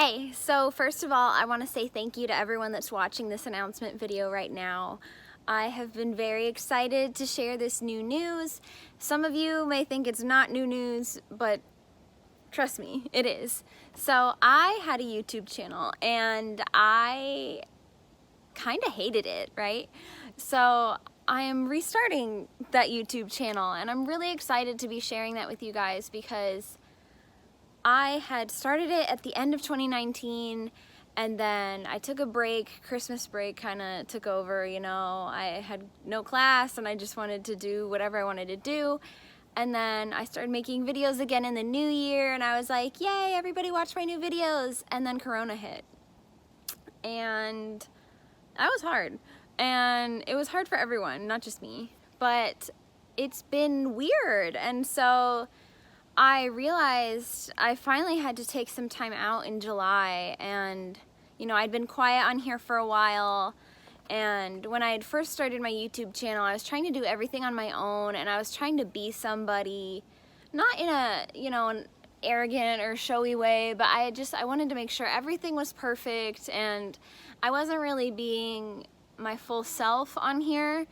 Hey, so first of all, I want to say thank you to everyone that's watching this announcement video right now. I have been very excited to share this new news. Some of you may think it's not new news, but trust me, it is. So I had a YouTube channel and I kind of hated it, right? So I am restarting that YouTube channel and I'm really excited to be sharing that with you guys because I had started it at the end of 2019 and then I took a break. Christmas break kind of took over, you know. I had no class and I just wanted to do whatever I wanted to do. And then I started making videos again in the new year and I was like, yay, everybody watch my new videos. And then Corona hit. And that was hard. And it was hard for everyone, not just me. But it's been weird. And so I realized I finally had to take some time out in July, and you know, I'd been quiet on here for a while, and when I had first started my YouTube channel, I was trying to do everything on my own, and I was trying to be somebody, not in a, you know, an arrogant or showy way, but I wanted to make sure everything was perfect, and I wasn't really being my full self on here.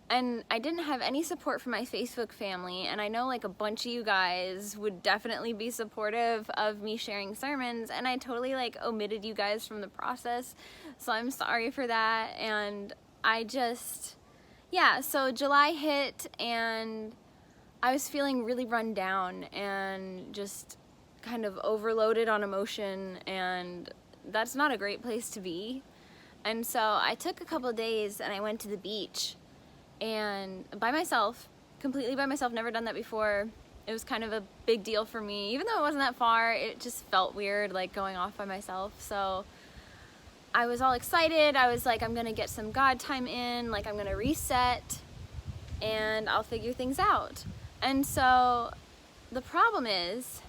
And I didn't have any support from my Facebook family, and I know like a bunch of you guys would definitely be supportive of me sharing sermons, and I totally like omitted you guys from the process, so I'm sorry for that. And so July hit and I was feeling really run down and just kind of overloaded on emotion, and that's not a great place to be. And so I took a couple of days and I went to the beach. And by myself, completely by myself, never done that before. It was kind of a big deal for me. Even though it wasn't that far, it just felt weird, like going off by myself. So I was all excited. I was like, I'm gonna get some God time in, like I'm gonna reset and I'll figure things out. And so the problem is,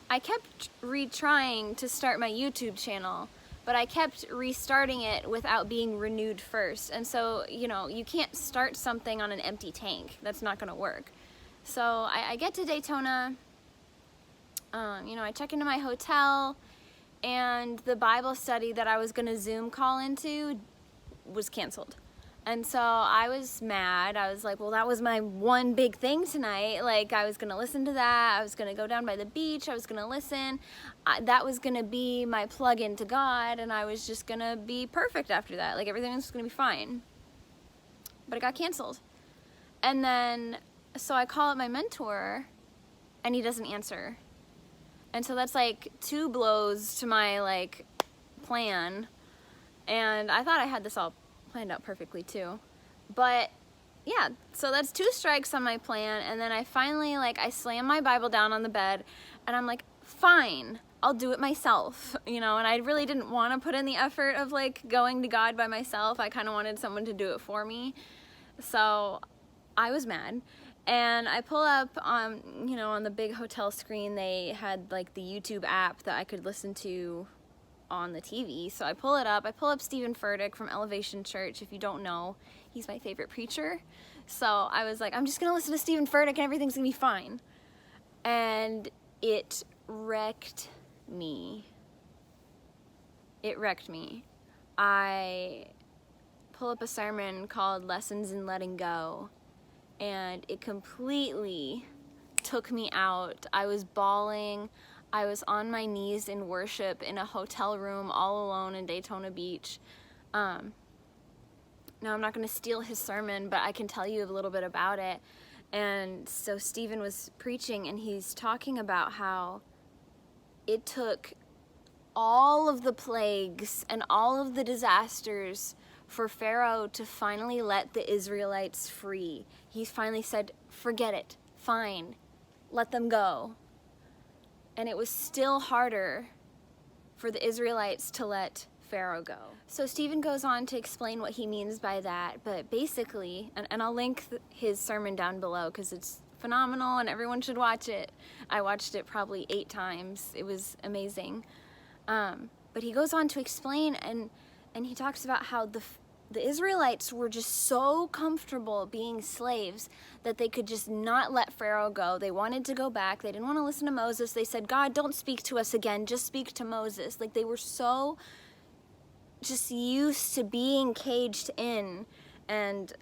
I kept retrying to start my YouTube channel, but I kept restarting it without being renewed first. And so, you know, you can't start something on an empty tank. That's not gonna work. So I get to Daytona, you know, I check into my hotel, and the Bible study that I was gonna Zoom call into was canceled. And so I was mad. I was like, well, that was my one big thing tonight. Like, I was gonna listen to that. I was gonna go down by the beach. I was gonna listen. That was gonna be my plug into God, and I was just gonna be perfect after that. Like, everything was gonna be fine. But it got canceled. And then, so I call up my mentor, and he doesn't answer. And so that's like 2 blows to my, like, plan. And I thought I had this all planned out perfectly too, but yeah, so that's 2 strikes on my plan. And then I finally, like, I slam my Bible down on the bed and I'm like, fine, I'll do it myself, you know. And I really didn't want to put in the effort of like going to God by myself. I kind of wanted someone to do it for me. So I was mad, and I pull up on, you know, on the big hotel screen they had like the YouTube app that I could listen to on the TV. So I pull it up. I pull up Stephen Furtick from Elevation Church. If you don't know, he's my favorite preacher. So I was like, I'm just gonna listen to Stephen Furtick and everything's gonna be fine. And it wrecked me. It wrecked me. I pull up a sermon called Lessons in Letting Go, and it completely took me out. I was bawling. I was on my knees in worship in a hotel room all alone in Daytona Beach. Now, I'm not going to steal his sermon, but I can tell you a little bit about it. And so Stephen was preaching, and he's talking about how it took all of the plagues and all of the disasters for Pharaoh to finally let the Israelites free. He finally said, forget it, fine, let them go. And it was still harder for the Israelites to let Pharaoh go. So Stephen goes on to explain what he means by that, but basically, and I'll link his sermon down below because it's phenomenal and everyone should watch it. I watched it probably 8 times. It was amazing. But he goes on to explain, and he talks about how the Israelites were just so comfortable being slaves that they could just not let Pharaoh go. They wanted to go back. They didn't want to listen to Moses. They said, God, don't speak to us again. Just speak to Moses. Like, they were so just used to being caged in and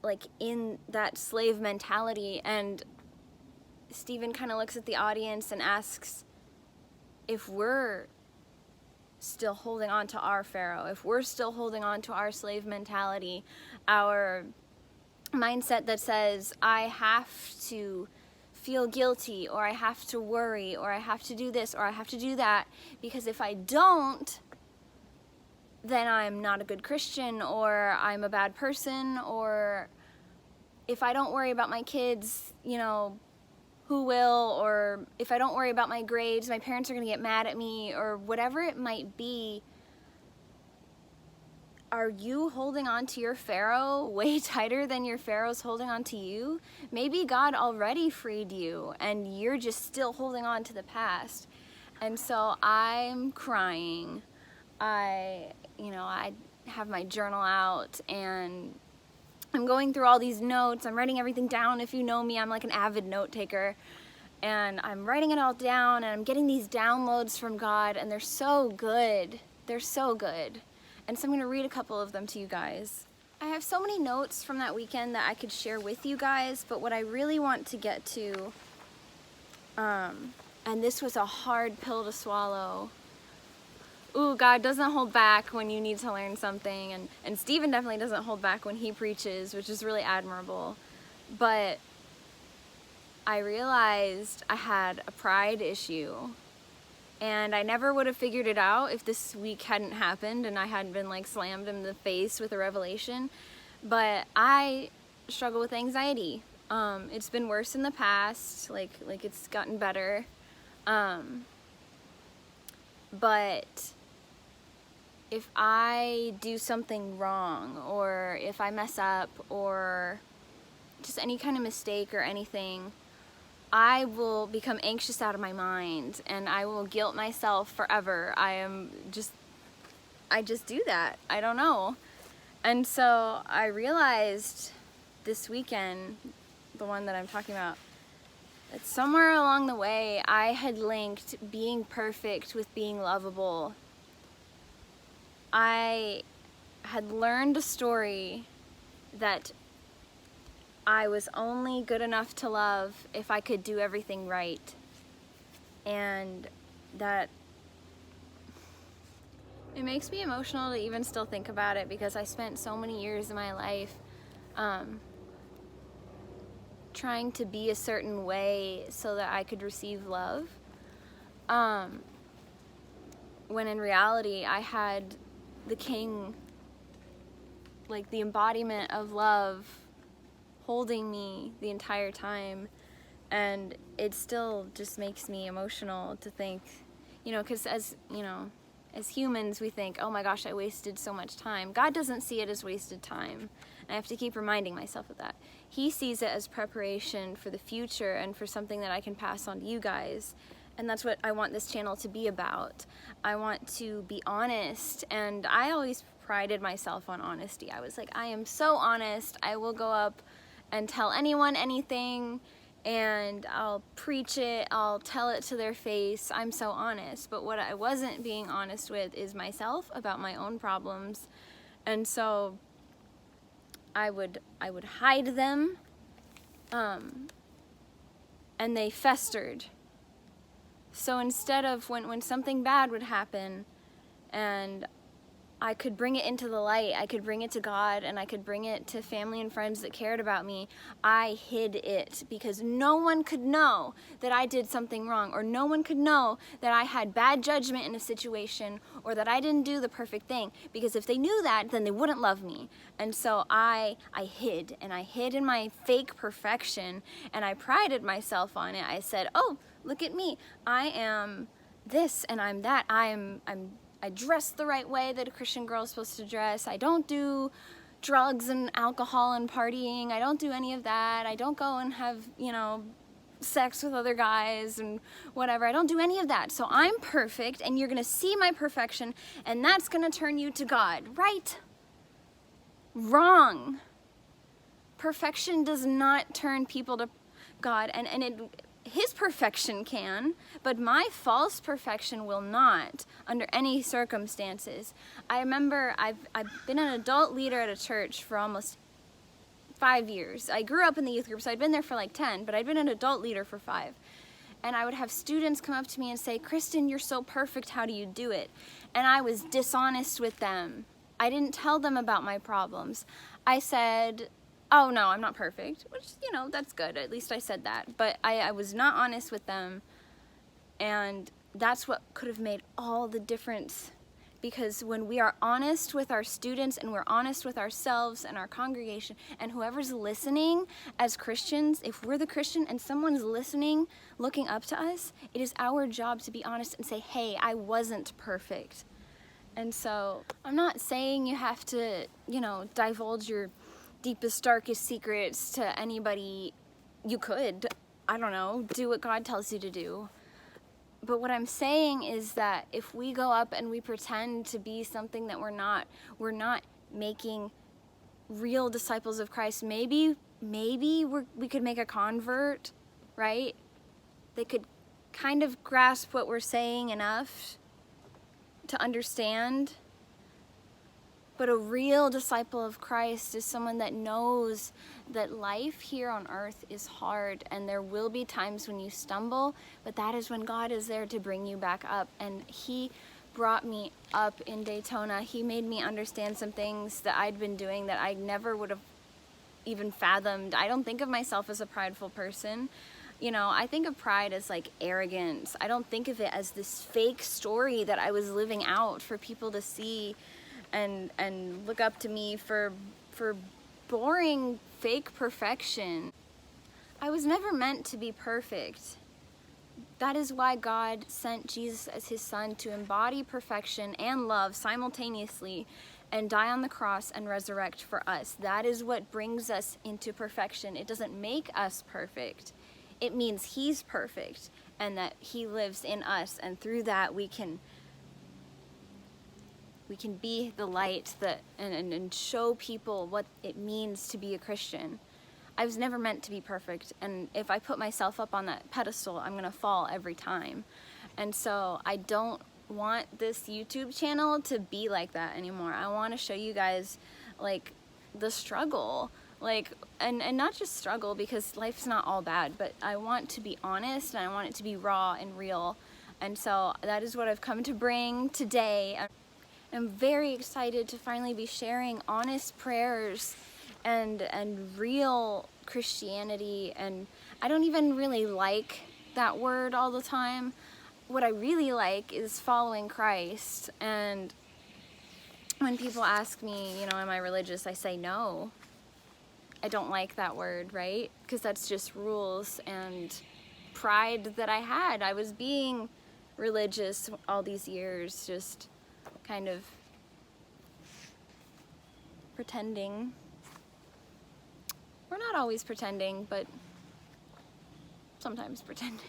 like in that slave mentality. And Stephen kind of looks at the audience and asks if we're still holding on to our Pharaoh, if we're still holding on to our slave mentality, our mindset that says, I have to feel guilty, or I have to worry, or I have to do this, or I have to do that, because if I don't, then I'm not a good Christian, or I'm a bad person, or if I don't worry about my kids, you know, who will, or if I don't worry about my grades, my parents are going to get mad at me, or whatever it might be. Are you holding on to your Pharaoh way tighter than your Pharaoh's holding on to you? Maybe God already freed you and you're just still holding on to the past. And so I'm crying. I have my journal out and I'm going through all these notes. I'm writing everything down. If you know me, I'm like an avid note taker. And I'm writing it all down and I'm getting these downloads from God, and they're so good. They're so good. And so I'm going to read a couple of them to you guys. I have so many notes from that weekend that I could share with you guys, but what I really want to get to, and this was a hard pill to swallow. Ooh, God doesn't hold back when you need to learn something, and Stephen definitely doesn't hold back when he preaches, which is really admirable. But I realized I had a pride issue, and I never would have figured it out if this week hadn't happened and I hadn't been like slammed in the face with a revelation. But I struggle with anxiety. It's been worse in the past, like it's gotten better. But if I do something wrong, or if I mess up, or just any kind of mistake or anything, I will become anxious out of my mind and I will guilt myself forever. I just do that. I don't know. And so I realized this weekend, the one that I'm talking about, that somewhere along the way I had linked being perfect with being lovable. I had learned a story that I was only good enough to love if I could do everything right. And that it makes me emotional to even still think about it, because I spent so many years of my life trying to be a certain way so that I could receive love. When in reality I had the King, like the embodiment of love, holding me the entire time. And it still just makes me emotional to think, because as humans we think, oh my gosh, I wasted so much time. God doesn't see it as wasted time. And I have to keep reminding myself of that. He sees it as preparation for the future and for something that I can pass on to you guys. And that's what I want this channel to be about. I want to be honest, and I always prided myself on honesty. I was like, I am so honest. I will go up and tell anyone anything, and I'll preach it, I'll tell it to their face. I'm so honest. But what I wasn't being honest with is myself, about my own problems. And so I would hide them, and they festered. So instead of when something bad would happen and I could bring it into the light, I could bring it to God, and I could bring it to family and friends that cared about me, I hid it, because no one could know that I did something wrong, or no one could know that I had bad judgment in a situation, or that I didn't do the perfect thing, because if they knew that, then they wouldn't love me. And so I hid, and I hid in my fake perfection, and I prided myself on it. I said, oh, look at me, I am this and I'm that. I dress the right way that a Christian girl is supposed to dress. I don't do drugs and alcohol and partying. I don't do any of that. I don't go and have, sex with other guys and whatever. I don't do any of that. So I'm perfect, and you're going to see my perfection, and that's going to turn you to God, right? Wrong. Perfection does not turn people to God, and His perfection can, but my false perfection will not under any circumstances. I remember I've been an adult leader at a church for almost 5 years. I grew up in the youth group, so I'd been there for like 10, but I'd been an adult leader for 5. And I would have students come up to me and say, "Kristen, you're so perfect, how do you do it?" And I was dishonest with them. I didn't tell them about my problems. I said, "Oh no, I'm not perfect," which, you know, that's good. At least I said that. But I was not honest with them. And that's what could have made all the difference. Because when we are honest with our students and we're honest with ourselves and our congregation and whoever's listening as Christians, if we're the Christian and someone's listening, looking up to us, it is our job to be honest and say, "Hey, I wasn't perfect." And so I'm not saying you have to, you know, divulge your deepest, darkest secrets to anybody. You could, I don't know, do what God tells you to do. But what I'm saying is that if we go up and we pretend to be something that we're not making real disciples of Christ. Maybe we could make a convert, right? They could kind of grasp what we're saying enough to understand. But a real disciple of Christ is someone that knows that life here on earth is hard and there will be times when you stumble, but that is when God is there to bring you back up. And He brought me up in Daytona. He made me understand some things that I'd been doing that I never would have even fathomed. I don't think of myself as a prideful person. You know, I think of pride as like arrogance. I don't think of it as this fake story that I was living out for people to see and look up to me for boring fake perfection. I was never meant to be perfect. That is why God sent Jesus as His Son to embody perfection and love simultaneously and die on the cross and resurrect for us. That is what brings us into perfection. It doesn't make us perfect. It means He's perfect and that He lives in us, and through that we can be the light that and show people what it means to be a Christian. I was never meant to be perfect, and if I put myself up on that pedestal, I'm gonna fall every time. And so I don't want this YouTube channel to be like that anymore. I want to show you guys like the struggle, like and not just struggle because life's not all bad, but I want to be honest and I want it to be raw and real. And so that is what I've come to bring today. I'm very excited to finally be sharing honest prayers and real Christianity. And I don't even really like that word all the time. What I really like is following Christ. And when people ask me, you know, am I religious? I say no. I don't like that word, right? Because that's just rules and pride that I had. I was being religious all these years, just kind of pretending. We're not always pretending, but sometimes pretending.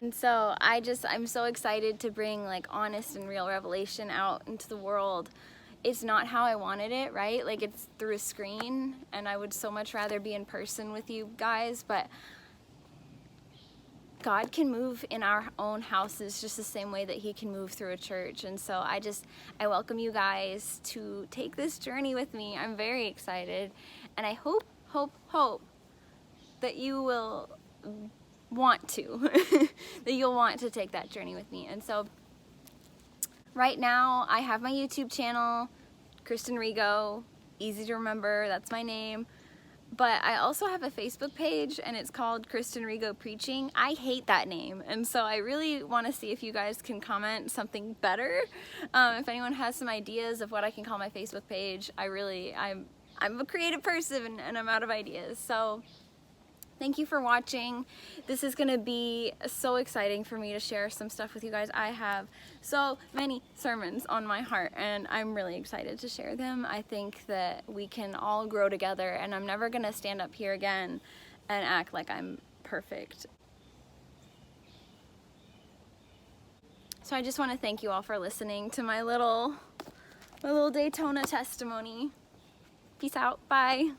And so I'm so excited to bring like honest and real revelation out into the world. It's not how I wanted it, right? Like it's through a screen, and I would so much rather be in person with you guys, but God can move in our own houses just the same way that He can move through a church. And so I welcome you guys to take this journey with me. I'm very excited, and I hope that you will want to, that you'll want to take that journey with me. And so right now I have my YouTube channel, Kristen Rigo, easy to remember, that's my name. But I also have a Facebook page, and it's called Kristen Rigo Preaching. I hate that name, and so I really want to see if you guys can comment something better. If anyone has some ideas of what I can call my Facebook page, I'm a creative person and I'm out of ideas. So thank you for watching. This is gonna be so exciting for me to share some stuff with you guys. I have so many sermons on my heart, and I'm really excited to share them. I think that we can all grow together, and I'm never gonna stand up here again and act like I'm perfect. So I just want to thank you all for listening to my little Daytona testimony. Peace out. Bye.